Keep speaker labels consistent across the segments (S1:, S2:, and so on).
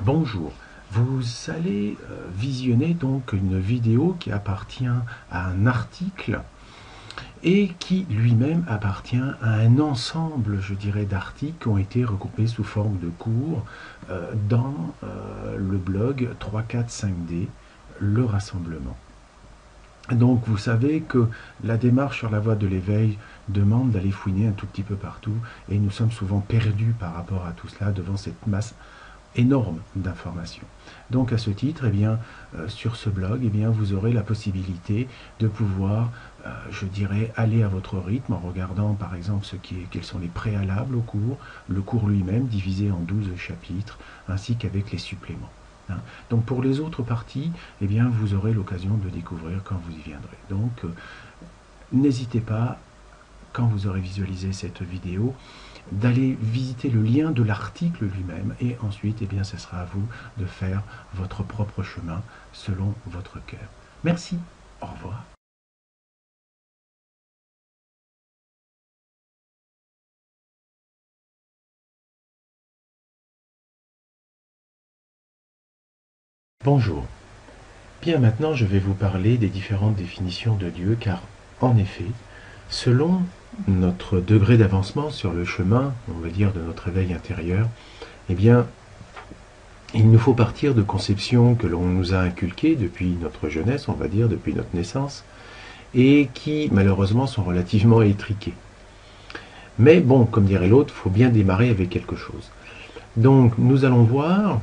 S1: Bonjour, vous allez visionner donc une vidéo qui appartient à un article et qui lui-même appartient à un ensemble, je dirais, d'articles qui ont été regroupés sous forme de cours dans le blog 3-4-5D, le rassemblement. Donc vous savez que la démarche sur la voie de l'éveil demande d'aller fouiner un tout petit peu partout et nous sommes souvent perdus par rapport à tout cela devant cette masse énorme d'informations. Donc à ce titre, sur ce blog, vous aurez la possibilité de pouvoir, je dirais, aller à votre rythme en regardant par exemple quels sont les préalables au cours, le cours lui-même divisé en 12 chapitres, ainsi qu'avec les suppléments. Donc pour les autres parties, vous aurez l'occasion de découvrir quand vous y viendrez. Donc n'hésitez pas, quand vous aurez visualisé cette vidéo, d'aller visiter le lien de l'article lui-même et ensuite, ce sera à vous de faire votre propre chemin selon votre cœur. Merci, au revoir. Bonjour. Bien, maintenant je vais vous parler des différentes définitions de Dieu, car en effet, selon notre degré d'avancement sur le chemin, on va dire, de notre éveil intérieur, il nous faut partir de conceptions que l'on nous a inculquées depuis notre jeunesse, on va dire, depuis notre naissance, et qui malheureusement sont relativement étriquées. Mais bon, comme dirait l'autre, il faut bien démarrer avec quelque chose. Donc nous allons voir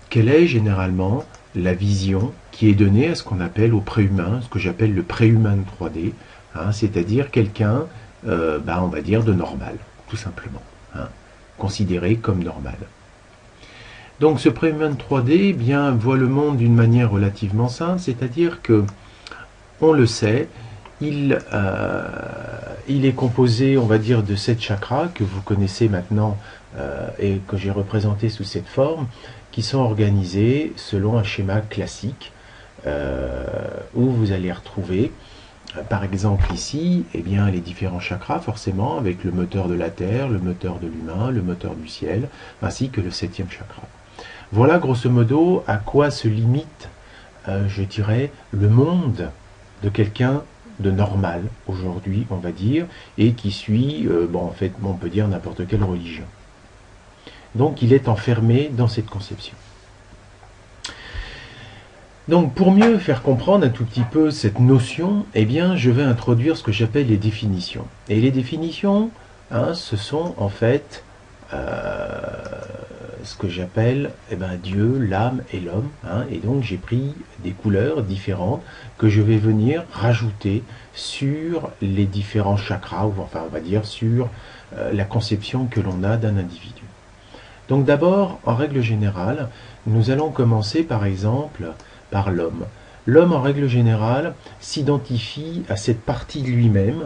S1: quelle est généralement la vision qui est donnée à ce qu'on appelle au préhumain, ce que j'appelle le préhumain de 3D, c'est-à-dire quelqu'un, on va dire, de normal, tout simplement, considéré comme normal. Donc ce préhumain de 3D voit le monde d'une manière relativement simple, c'est-à-dire que, on le sait, il est composé, on va dire, de 7 chakras que vous connaissez maintenant et que j'ai représenté sous cette forme, qui sont organisés selon un schéma classique où vous allez retrouver, par exemple ici, les différents chakras, forcément, avec le moteur de la Terre, le moteur de l'humain, le moteur du ciel, ainsi que le 7e chakra. Voilà grosso modo à quoi se limite, je dirais, le monde de quelqu'un de normal aujourd'hui, on va dire, et qui suit, on peut dire n'importe quelle religion. Donc il est enfermé dans cette conception. Donc pour mieux faire comprendre un tout petit peu cette notion, je vais introduire ce que j'appelle les définitions. Et les définitions, ce sont en fait ce que j'appelle Dieu, l'âme et l'homme. Et donc j'ai pris des couleurs différentes que je vais venir rajouter sur les différents chakras, ou enfin on va dire sur la conception que l'on a d'un individu. Donc d'abord, en règle générale, nous allons commencer par exemple par l'homme. L'homme, en règle générale, s'identifie à cette partie de lui-même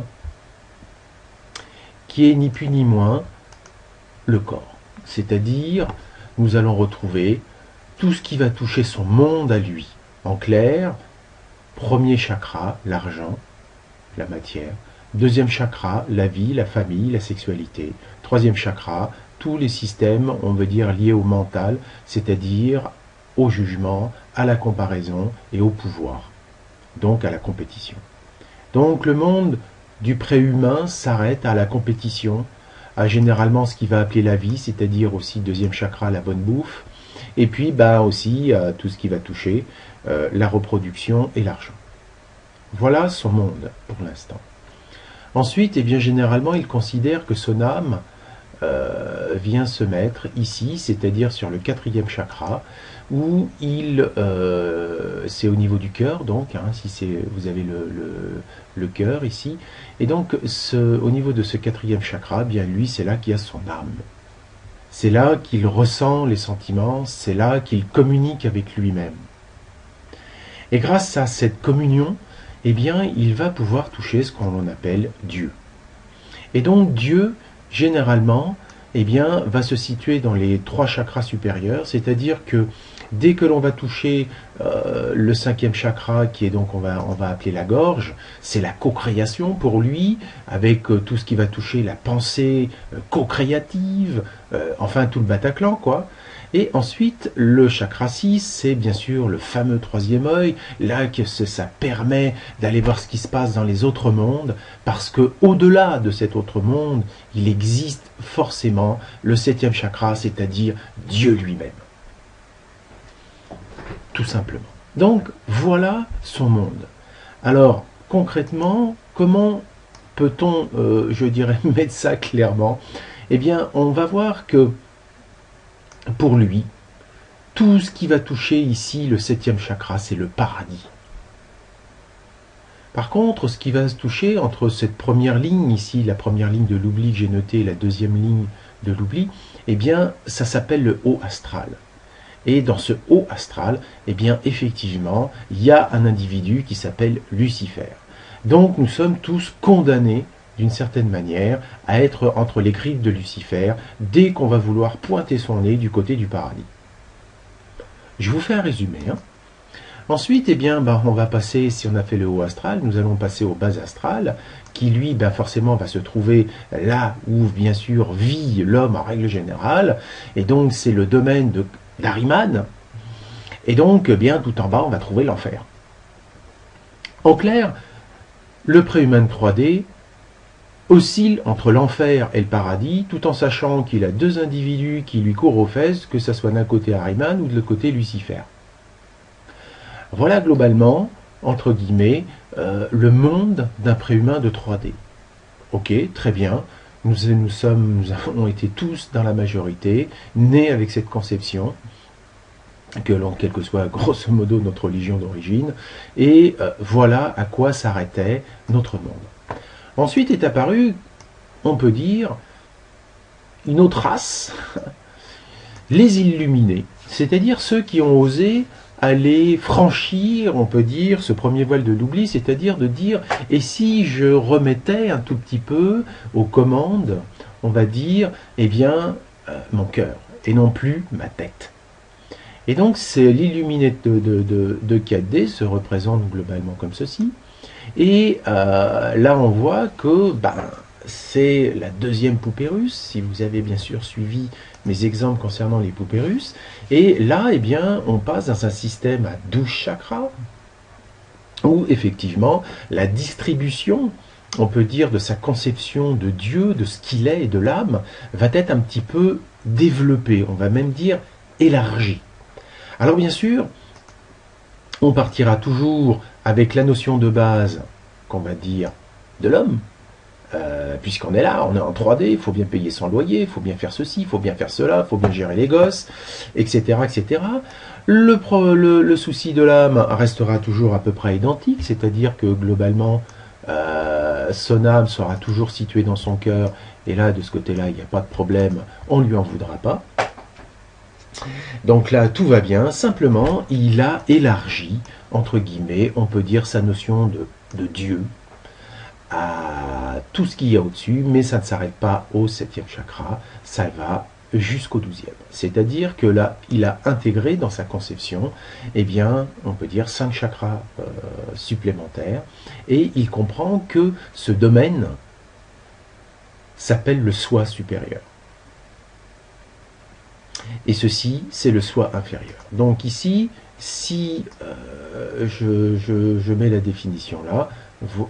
S1: qui est ni plus ni moins le corps. C'est-à-dire, nous allons retrouver tout ce qui va toucher son monde à lui. En clair, premier chakra, l'argent, la matière. Deuxième chakra, la vie, la famille, la sexualité. Troisième chakra, tous les systèmes, on veut dire, liés au mental, c'est-à-dire au jugement, à la comparaison et au pouvoir, donc à la compétition. Donc le monde du préhumain s'arrête à la compétition, à généralement ce qu'il va appeler la vie, c'est-à-dire aussi deuxième chakra, la bonne bouffe, et puis aussi tout ce qui va toucher la reproduction et l'argent. Voilà son monde pour l'instant. Ensuite, généralement, il considère que son âme vient se mettre ici, c'est-à-dire sur le 4e chakra, où c'est au niveau du cœur, donc, si vous avez le cœur ici, et donc au niveau de ce 4e chakra, lui, c'est là qu'il y a son âme. C'est là qu'il ressent les sentiments, c'est là qu'il communique avec lui-même. Et grâce à cette communion, il va pouvoir toucher ce qu'on appelle Dieu. Et donc Dieu, généralement, va se situer dans les 3 chakras supérieurs, c'est-à-dire que Dès que l'on va toucher le cinquième chakra, qui est donc, on va appeler la gorge, c'est la co-création pour lui, avec tout ce qui va toucher la pensée co-créative, enfin tout le Bataclan, quoi. Et ensuite, le chakra 6, c'est bien sûr le fameux troisième œil, là que ça permet d'aller voir ce qui se passe dans les autres mondes, parce que au-delà de cet autre monde, il existe forcément le septième chakra, c'est-à-dire Dieu lui-même. Tout simplement. Donc, voilà son monde. Alors, concrètement, comment peut-on, je dirais, mettre ça clairement? Eh bien, on va voir que pour lui, tout ce qui va toucher ici le septième chakra, c'est le paradis. Par contre, ce qui va se toucher entre cette première ligne ici, la première ligne de l'oubli que j'ai notée, et la deuxième ligne de l'oubli, eh bien, ça s'appelle le haut astral. Et dans ce haut astral, eh bien, effectivement, il y a un individu qui s'appelle Lucifer. Donc, nous sommes tous condamnés d'une certaine manière, à être entre les griffes de Lucifer dès qu'on va vouloir pointer son nez du côté du paradis. Je vous fais un résumé. Ensuite, eh bien, on va passer, si on a fait le haut astral, nous allons passer au bas astral, qui lui, forcément, va se trouver là où, bien sûr, vit l'homme en règle générale, et donc c'est le domaine d'Ahriman, et donc, bien, tout en bas, on va trouver l'enfer. En clair, le préhumain 3D oscille entre l'enfer et le paradis, tout en sachant qu'il a deux individus qui lui courent aux fesses, que ce soit d'un côté Ahriman ou de l'autre côté Lucifer. Voilà globalement, entre guillemets, le monde d'un préhumain de 3D. Ok, très bien, nous avons été tous dans la majorité, nés avec cette conception, quelle que soit grosso modo notre religion d'origine, et voilà à quoi s'arrêtait notre monde. Ensuite est apparue, on peut dire, une autre race, les illuminés, c'est-à-dire ceux qui ont osé aller franchir, on peut dire, ce premier voile de l'oubli, c'est-à-dire de dire, et si je remettais un tout petit peu aux commandes, on va dire, eh bien, mon cœur, et non plus ma tête. Et donc, c'est l'illuminé de 4D se représente globalement comme ceci. Et là, on voit que c'est la deuxième poupée russe, si vous avez bien sûr suivi mes exemples concernant les poupées russes. Et là, eh bien, on passe dans un système à 12 chakras, où effectivement, la distribution, on peut dire, de sa conception de Dieu, de ce qu'il est et de l'âme, va être un petit peu développée, on va même dire élargie. Alors bien sûr, on partira toujours avec la notion de base, qu'on va dire, de l'homme, puisqu'on est là, on est en 3D, il faut bien payer son loyer, il faut bien faire ceci, il faut bien faire cela, il faut bien gérer les gosses, etc. etc. Le souci de l'âme restera toujours à peu près identique, c'est-à-dire que globalement, son âme sera toujours située dans son cœur, et là, de ce côté-là, il n'y a pas de problème, on ne lui en voudra pas. Donc là, tout va bien, simplement, il a élargi, entre guillemets, on peut dire sa notion de Dieu à tout ce qu'il y a au-dessus, mais ça ne s'arrête pas au 7e chakra, ça va jusqu'au 12e. C'est-à-dire que là, il a intégré dans sa conception, eh bien, on peut dire 5 chakras supplémentaires, et il comprend que ce domaine s'appelle le soi supérieur. Et ceci, c'est le soi inférieur. Donc ici, si je mets la définition là,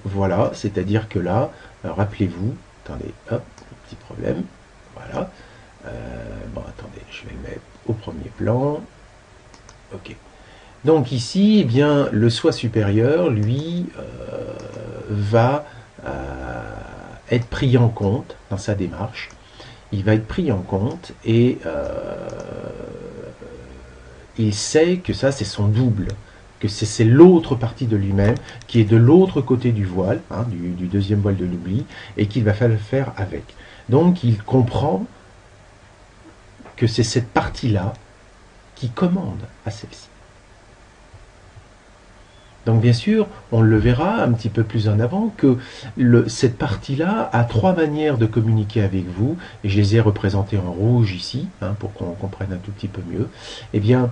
S1: voilà, c'est-à-dire que là, rappelez-vous, attendez, hop, petit problème, voilà, bon, attendez, je vais le mettre au premier plan, ok. Donc ici, eh bien, le soi supérieur, lui, va être pris en compte dans sa démarche. Il va être pris en compte et il sait que ça, c'est son double, que c'est l'autre partie de lui-même qui est de l'autre côté du voile, hein, du deuxième voile de l'oubli, et qu'il va falloir faire avec. Donc, il comprend que c'est cette partie-là qui commande à celle-ci. Donc bien sûr, on le verra un petit peu plus en avant, que cette partie-là a 3 manières de communiquer avec vous, et je les ai représentées en rouge ici, hein, pour qu'on comprenne un tout petit peu mieux. Eh bien,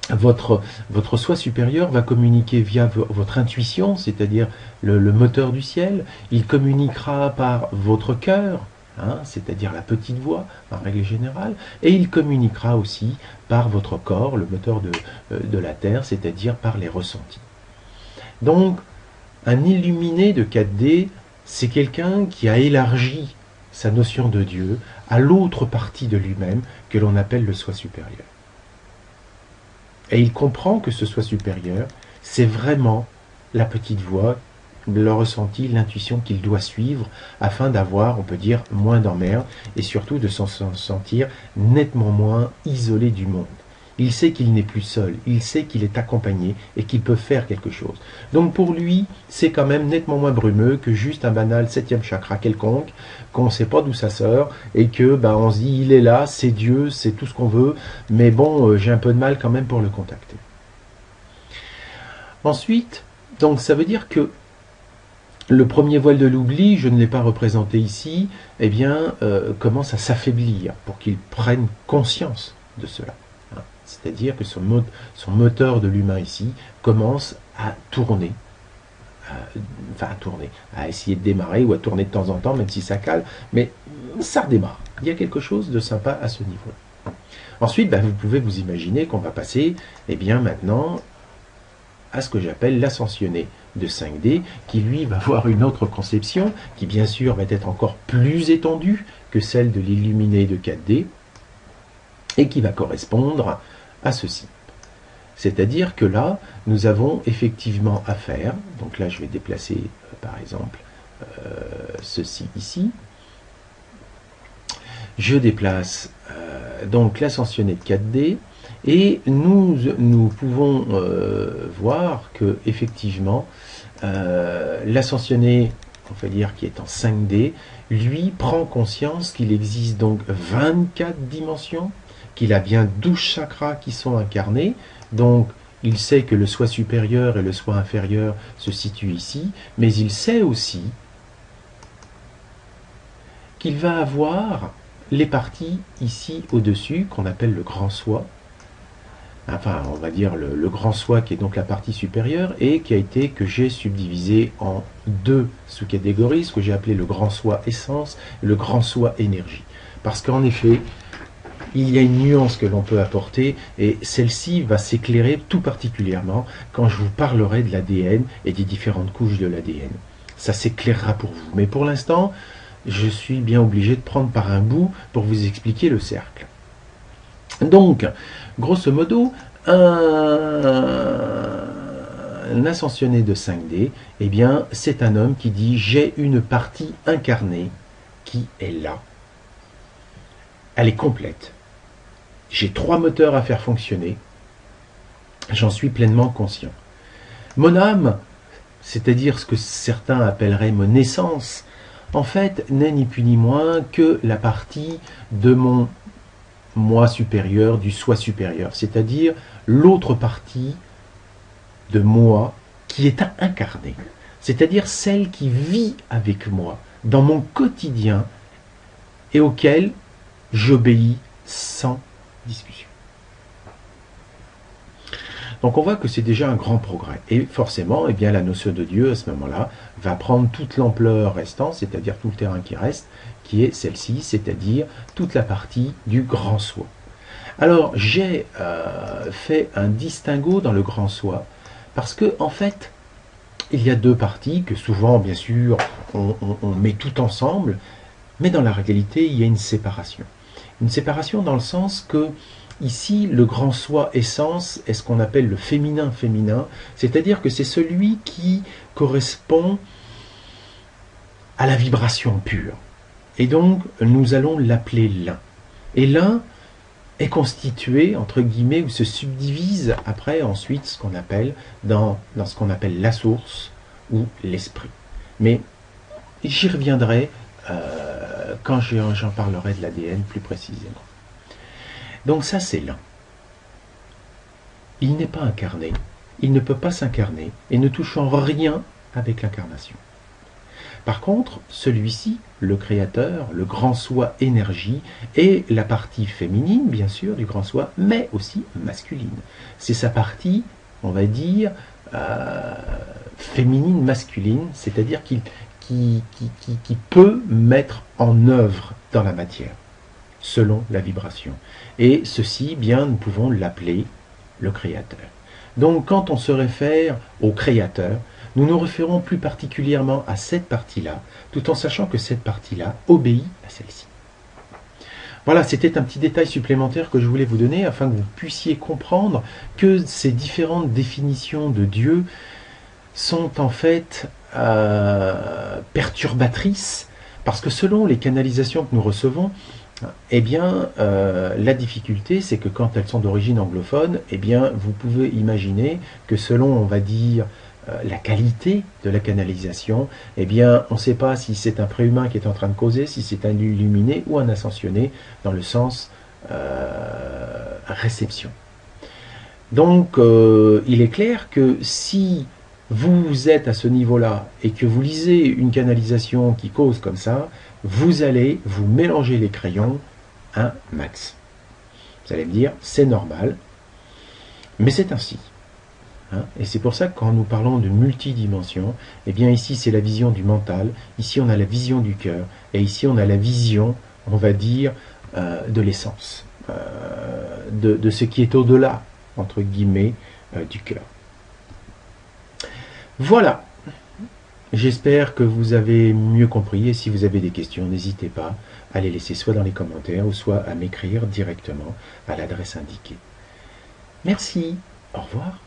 S1: votre soi supérieur va communiquer via votre intuition, c'est-à-dire le moteur du ciel. Il communiquera par votre cœur, hein, c'est-à-dire la petite voix, en règle générale. Et il communiquera aussi par votre corps, le moteur de la terre, c'est-à-dire par les ressentis. Donc, un illuminé de 4D, c'est quelqu'un qui a élargi sa notion de Dieu à l'autre partie de lui-même que l'on appelle le soi supérieur. Et il comprend que ce soi supérieur, c'est vraiment la petite voix, le ressenti, l'intuition qu'il doit suivre afin d'avoir, on peut dire, moins d'emmerde et surtout de s'en sentir nettement moins isolé du monde. Il sait qu'il n'est plus seul, il sait qu'il est accompagné et qu'il peut faire quelque chose. Donc pour lui, c'est quand même nettement moins brumeux que juste un banal 7e chakra quelconque, qu'on ne sait pas d'où ça sort, et que on se dit il est là, c'est Dieu, c'est tout ce qu'on veut, mais bon, j'ai un peu de mal quand même pour le contacter. Ensuite, donc ça veut dire que le premier voile de l'oubli, je ne l'ai pas représenté ici, eh bien, commence à s'affaiblir pour qu'il prenne conscience de cela. C'est-à-dire que son moteur de l'humain ici commence à tourner, à essayer de démarrer ou à tourner de temps en temps, même si ça cale, mais ça redémarre. Il y a quelque chose de sympa à ce niveau-là. Ensuite, vous pouvez vous imaginer qu'on va passer, maintenant, à ce que j'appelle l'ascensionné de 5D, qui lui va avoir une autre conception, qui bien sûr va être encore plus étendue que celle de l'illuminé de 4D, et qui va correspondre à ceci. C'est-à-dire que là, nous avons effectivement affaire, donc là je vais déplacer par exemple ceci ici, je déplace donc l'ascensionné de 4D, et nous pouvons voir que effectivement l'ascensionné, on va dire qui est en 5D, lui prend conscience qu'il existe donc 24 dimensions, qu'il a bien 12 chakras qui sont incarnés, donc il sait que le soi supérieur et le soi inférieur se situent ici, mais il sait aussi qu'il va avoir les parties ici au-dessus, qu'on appelle le grand soi, enfin on va dire le grand soi qui est donc la partie supérieure, et que j'ai subdivisé en deux sous-catégories, ce que j'ai appelé le grand soi essence et le grand soi énergie. Parce qu'en effet, il y a une nuance que l'on peut apporter, et celle-ci va s'éclairer tout particulièrement quand je vous parlerai de l'ADN et des différentes couches de l'ADN. Ça s'éclairera pour vous. Mais pour l'instant, je suis bien obligé de prendre par un bout pour vous expliquer le cercle. Donc, grosso modo, un ascensionné de 5D, c'est un homme qui dit « j'ai une partie incarnée qui est là. Elle est complète. J'ai 3 moteurs à faire fonctionner. J'en suis pleinement conscient. Mon âme, c'est-à-dire ce que certains appelleraient mon essence, en fait, n'est ni plus ni moins que la partie de mon moi supérieur, du soi supérieur, c'est-à-dire l'autre partie de moi qui est incarnée, c'est-à-dire celle qui vit avec moi dans mon quotidien et auquel j'obéis sans discussion. Donc on voit que c'est déjà un grand progrès. Et forcément, la notion de Dieu, à ce moment-là, va prendre toute l'ampleur restante, c'est-à-dire tout le terrain qui reste, qui est celle-ci, c'est-à-dire toute la partie du grand soi. Alors, j'ai fait un distinguo dans le grand soi, parce que, en fait, il y a 2 parties que souvent, bien sûr, on met tout ensemble, mais dans la réalité, il y a une séparation. Une séparation dans le sens que, ici, le grand soi essence est ce qu'on appelle le féminin, c'est-à-dire que c'est celui qui correspond à la vibration pure. Et donc, nous allons l'appeler l'un. Et l'un est constitué, entre guillemets, ou se subdivise après, ensuite, ce qu'on appelle, dans ce qu'on appelle la source ou l'esprit. Mais j'y reviendrai quand j'en parlerai de l'ADN plus précisément. Donc ça, c'est l'un. Il n'est pas incarné, il ne peut pas s'incarner et ne touche en rien avec l'incarnation. Par contre, celui-ci, le créateur, le grand soi énergie, est la partie féminine, bien sûr, du grand soi, mais aussi masculine. C'est sa partie, on va dire, féminine, masculine, c'est-à-dire qui peut mettre en œuvre dans la matière, selon la vibration. Et ceci, bien, nous pouvons l'appeler le créateur. Donc, quand on se réfère au créateur, nous nous référons plus particulièrement à cette partie-là, tout en sachant que cette partie-là obéit à celle-ci. Voilà, c'était un petit détail supplémentaire que je voulais vous donner afin que vous puissiez comprendre que ces différentes définitions de Dieu sont en fait perturbatrices, parce que selon les canalisations que nous recevons, eh bien, la difficulté, c'est que quand elles sont d'origine anglophone, eh bien, vous pouvez imaginer que selon, on va dire, la qualité de la canalisation, eh bien, on ne sait pas si c'est un préhumain qui est en train de causer, si c'est un illuminé ou un ascensionné, dans le sens réception. Donc, il est clair que si vous êtes à ce niveau-là et que vous lisez une canalisation qui cause comme ça, vous allez vous mélanger les crayons un max. Vous allez me dire, c'est normal, mais c'est ainsi. Et c'est pour ça que quand nous parlons de multidimension, eh bien ici c'est la vision du mental, ici on a la vision du cœur, et ici on a la vision, on va dire, de l'essence, de ce qui est au-delà, entre guillemets, du cœur. Voilà, j'espère que vous avez mieux compris, et si vous avez des questions, n'hésitez pas à les laisser soit dans les commentaires, ou soit à m'écrire directement à l'adresse indiquée. Merci, au revoir.